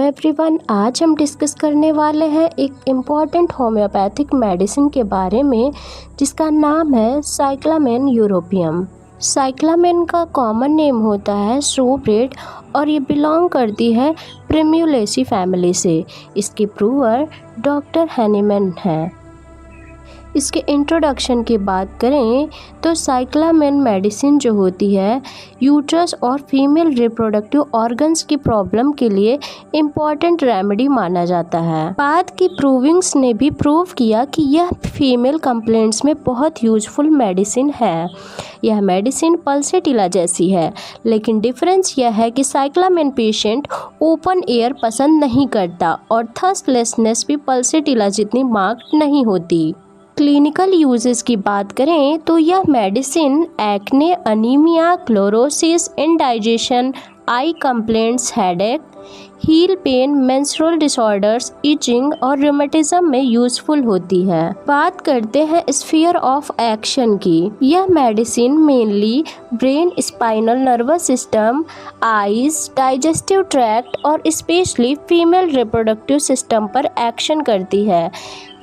Everyone, आज हम discuss करने वाले हैं एक इम्पॉर्टेंट होम्योपैथिक मेडिसिन के बारे में जिसका नाम है साइक्लामेन यूरोपियम। साइक्लामेन का कॉमन नेम होता है सोब्रेट और ये बिलोंग करती है प्रिम्यूलेसी फैमिली से। इसके प्रूवर डॉक्टर हैनीमैन हैं। इसके इंट्रोडक्शन की बात करें तो साइक्लामेन मेडिसिन जो होती है यूट्रस और फीमेल रिप्रोडक्टिव ऑर्गन्स की प्रॉब्लम के लिए इम्पॉर्टेंट रेमेडी माना जाता है। बाद की प्रूविंग्स ने भी प्रूव किया कि यह फीमेल कंप्लेंट्स में बहुत यूजफुल मेडिसिन है। यह मेडिसिन पल्सेटिला जैसी है, लेकिन डिफरेंस यह है कि साइक्लामेन पेशेंट ओपन एयर पसंद नहीं करता और थर्स्टलेसनेस भी पल्सेटिला जितनी मार्क्ड नहीं होती। क्लिनिकल यूजेस की बात करें तो यह medicine acne, anaemia, chlorosis, indigestion, eye complaints, headache, heel pain, menstrual disorders, itching और रूमेटिज्म में यूजफुल होती है। बात करते हैं स्फीयर ऑफ एक्शन की। यह medicine mainly brain, spinal nervous system, eyes, digestive tract और स्पेशली फीमेल रिप्रोडक्टिव सिस्टम पर एक्शन करती है।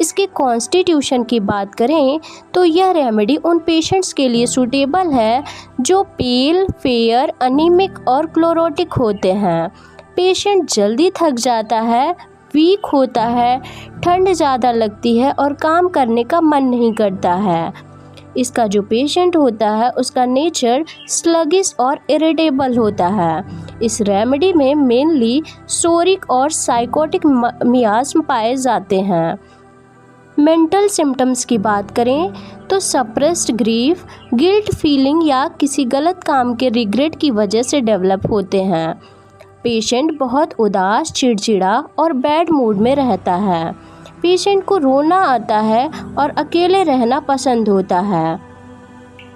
इसके कॉन्स्टिट्यूशन की बात करें तो यह रेमेडी उन पेशेंट्स के लिए सूटेबल है जो पेल, फेयर, अनीमिक और क्लोरोटिक होते हैं। पेशेंट जल्दी थक जाता है, वीक होता है, ठंड ज़्यादा लगती है और काम करने का मन नहीं करता है। इसका जो पेशेंट होता है उसका नेचर स्लगिश और इरिटेबल होता है। इस रेमेडी में मेनली सोरिक और साइकोटिक मियास्म पाए जाते हैं। मेंटल सिम्टम्स की बात करें तो सप्रेस्ड ग्रीफ, गिल्ट फीलिंग या किसी गलत काम के रिग्रेट की वजह से डेवलप होते हैं। पेशेंट बहुत उदास, चिड़चिड़ा और बैड मूड में रहता है। पेशेंट को रोना आता है और अकेले रहना पसंद होता है।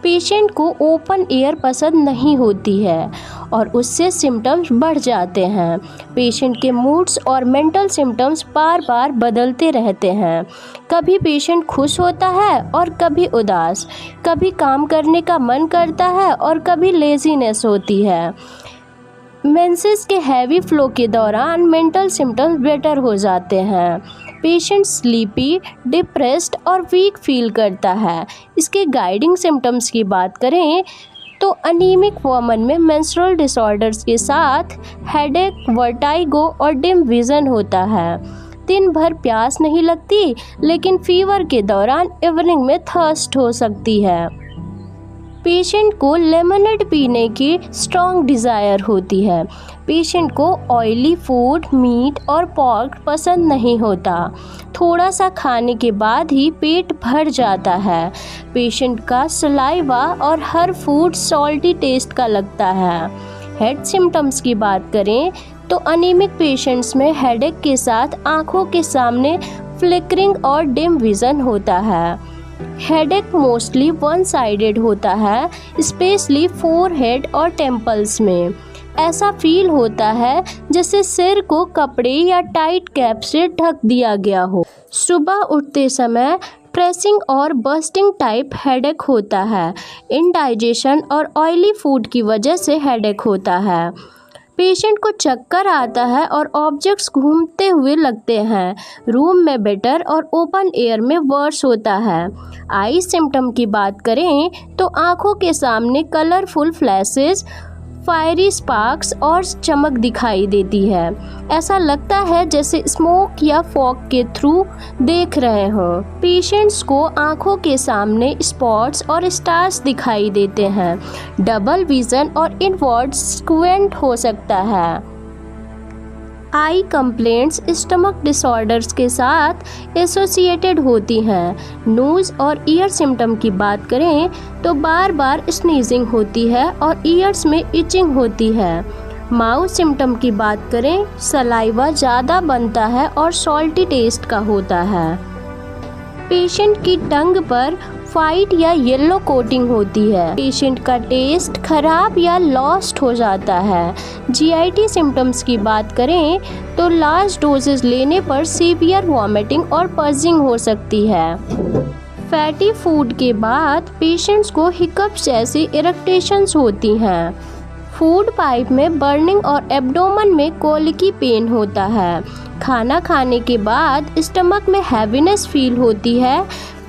पेशेंट को ओपन एयर पसंद नहीं होती है और उससे सिम्टम्स बढ़ जाते हैं। पेशेंट के मूड्स और मेंटल सिम्टम्स बार बार बदलते रहते हैं। कभी पेशेंट खुश होता है और कभी उदास, कभी काम करने का मन करता है और कभी लेजीनेस होती है। मेंसेस के हैवी फ्लो के दौरान मेंटल सिम्टम्स बेटर हो जाते हैं। पेशेंट स्लीपी, डिप्रेस्ड और वीक फील करता है। इसके गाइडिंग सिम्टम्स की बात करें तो अनीमिक वुमन में मेंस्ट्रुअल डिसऑर्डर्स के साथ हेडेक, वर्टाइगो और डिम विजन होता है। दिन भर प्यास नहीं लगती, लेकिन फीवर के दौरान इवनिंग में थर्स्ट हो सकती है। पेशेंट को लेमनेड पीने की स्ट्रॉन्ग डिज़ायर होती है। पेशेंट को ऑयली फूड, मीट और पोर्क पसंद नहीं होता। थोड़ा सा खाने के बाद ही पेट भर जाता है। पेशेंट का सलाइवा और हर फूड सॉल्टी टेस्ट का लगता है। हेड सिम्टम्स की बात करें तो अनीमिक पेशेंट्स में हेडेक के साथ आँखों के सामने फ्लिकरिंग और डिम विज़न होता है। हेडेक मोस्टली वन साइडेड होता है, स्पेशली फोरहेड और टेम्पल्स में। ऐसा फील होता है जैसे सिर को कपड़े या टाइट कैप से ढक दिया गया हो। सुबह उठते समय प्रेसिंग और बर्स्टिंग टाइप हेडेक होता है। इंडाइजेशन और ऑयली फूड की वजह से हेडेक होता है। पेशेंट को चक्कर आता है और ऑब्जेक्ट्स घूमते हुए लगते हैं। रूम में बेटर और ओपन एयर में वर्स होता है। आई सिम्टम की बात करें तो आँखों के सामने कलरफुल फ्लैशेस, फायरी स्पार्क्स और चमक दिखाई देती है। ऐसा लगता है जैसे स्मोक या फॉग के थ्रू देख रहे हों। पेशेंट्स को आंखों के सामने स्पॉट्स और स्टार्स दिखाई देते हैं। डबल विजन और इनवर्ड स्क्वेंट हो सकता है। आई कंप्लेंट्स स्टमक डिसऑर्डर्स के साथ एसोसिएटेड होती हैं। नोज़ और ईयर सिम्टम की बात करें तो बार बार स्नीजिंग होती है और ईयर्स में इचिंग होती है। माउथ सिम्टम की बात करें, सलाइवा ज़्यादा बनता है और सॉल्टी टेस्ट का होता है। पेशेंट की टंग पर वाइट या येलो कोटिंग होती है। पेशेंट का टेस्ट खराब या लॉस्ट हो जाता है। जीआईटी सिम्टम्स की बात करें तो लार्ज डोजेस लेने पर सीवियर वॉमिटिंग और पर्जिंग हो सकती है। फैटी फूड के बाद पेशेंट्स को हिकअप्स जैसी इरिटेशंस होती हैं। फूड पाइप में बर्निंग और एब्डोमेन में कोलिकी पेन होता है। खाना खाने के बाद स्टमक में हैवीनेस फील होती है।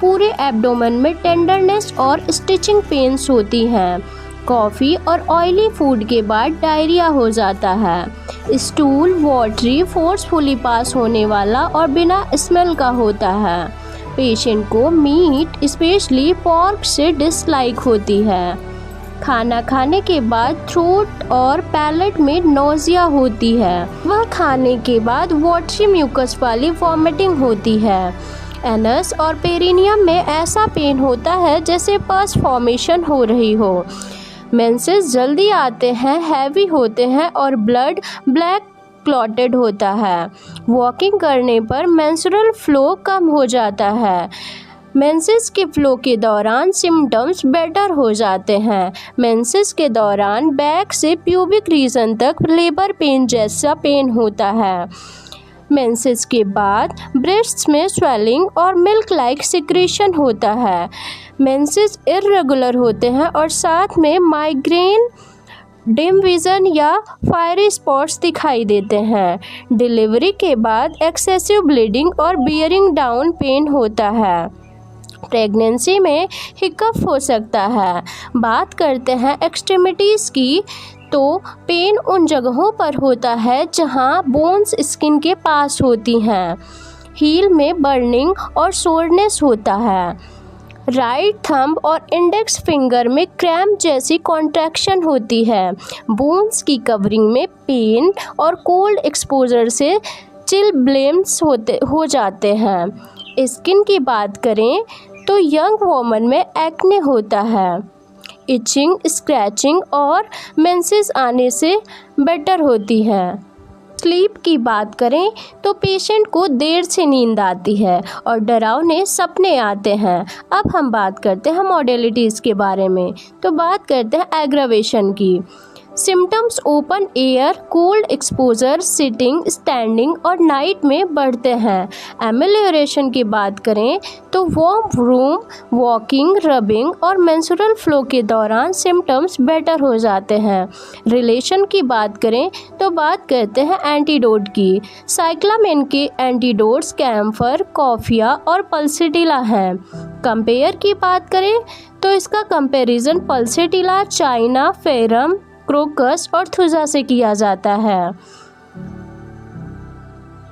पूरे एब्डोमेन में टेंडरनेस और स्टिचिंग पेन्स होती हैं। कॉफ़ी और ऑयली फूड के बाद डायरिया हो जाता है। स्टूल वॉटरी, फोर्सफुली पास होने वाला और बिना स्मेल का होता है। पेशेंट को मीट स्पेशली पोर्क से डिसलाइक होती है। खाना खाने के बाद थ्रोट और पैलेट में नोजिया होती है। वह खाने के बाद वॉटरी म्यूकस वाली वॉमिटिंग होती है। एनस और पेरिनियम में ऐसा पेन होता है जैसे पस फॉर्मेशन हो रही हो। मेंसेस जल्दी आते हैं, हैवी होते हैं और ब्लड ब्लैक क्लॉटेड होता है। वॉकिंग करने पर मेंस्ट्रुअल फ्लो कम हो जाता है। मेंसेस के फ्लो के दौरान सिम्टम्स बेटर हो जाते हैं। मेंसेस के दौरान बैक से प्यूबिक रीजन तक लेबर पेन जैसा पेन होता है। मेंसेस के बाद ब्रेस्ट्स में स्वेलिंग और मिल्क लाइक सिक्रेशन होता है। मेंसेस इर्रेगुलर होते हैं और साथ में माइग्रेन, डिम विज़न या फायरी स्पॉट्स दिखाई देते हैं। डिलीवरी के बाद एक्सेसिव ब्लीडिंग और बियरिंग डाउन पेन होता है। प्रेगनेंसी में हिकअप हो सकता है। बात करते हैं एक्सट्रीमिटीज़ की, तो पेन उन जगहों पर होता है जहां बोन्स स्किन के पास होती हैं। हील में बर्निंग और सोरनेस होता है। राइट थंब और इंडेक्स फिंगर में क्रैम्प जैसी कॉन्ट्रैक्शन होती है। बोन्स की कवरिंग में पेन और कोल्ड एक्सपोजर से चिल ब्लेम्स हो जाते हैं। स्किन की बात करें तो यंग वोमन में एक्ने होता है। इचिंग, स्क्रैचिंग और मेंसेस आने से बेटर होती है। स्लीप की बात करें तो पेशेंट को देर से नींद आती है और डरावने सपने आते हैं। अब हम बात करते हैं मॉडलिटीज़ के बारे में। तो बात करते हैं एग्रावेशन की। Symptoms open air, cold exposure, sitting, standing और नाइट में बढ़ते हैं। एमेलियोरेशन की बात करें तो वार्म रूम, वॉकिंग, रबिंग और मेंस्ट्रुअल फ्लो के दौरान सिम्टम्स बेटर हो जाते हैं। रिलेशन की बात करें तो बात करते हैं एंटीडोट की। साइक्लामेन के एंटीडोट्स कैम्फर, कॉफिया और पल्सेटिला हैं। कंपेयर की बात करें तो इसका comparison pulsatilla, China, ferrum, crocus और थुजा से किया जाता है।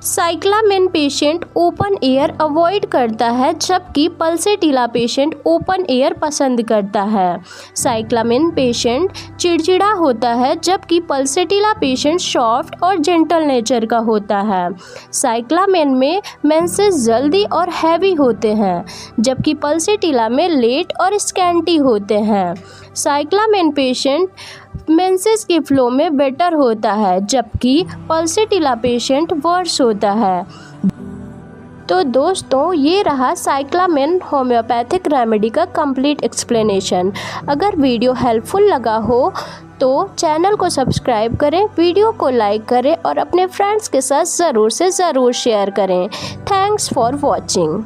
साइक्लामेन पेशेंट ओपन एयर अवॉइड करता है जबकि पल्सेटिला पेशेंट ओपन एयर पसंद करता है। साइक्लामेन पेशेंट चिड़चिड़ा होता है जबकि पल्सेटिला पेशेंट सॉफ्ट और जेंटल नेचर का होता है। साइक्लामेन में मेंसेस जल्दी और हैवी होते हैं जबकि पल्सेटिला में लेट और स्कैंटी होते हैं। साइक्लामेन पेशेंट मेंसेस के फ्लो में बेटर होता है जबकि पल्सेटिला पेशेंट वर्स होता है। तो दोस्तों, ये रहा साइक्लामेन होम्योपैथिक रेमेडी का कंप्लीट एक्सप्लेनेशन। अगर वीडियो हेल्पफुल लगा हो तो चैनल को सब्सक्राइब करें, वीडियो को लाइक करें और अपने फ्रेंड्स के साथ ज़रूर से ज़रूर शेयर करें। Thanks for watching.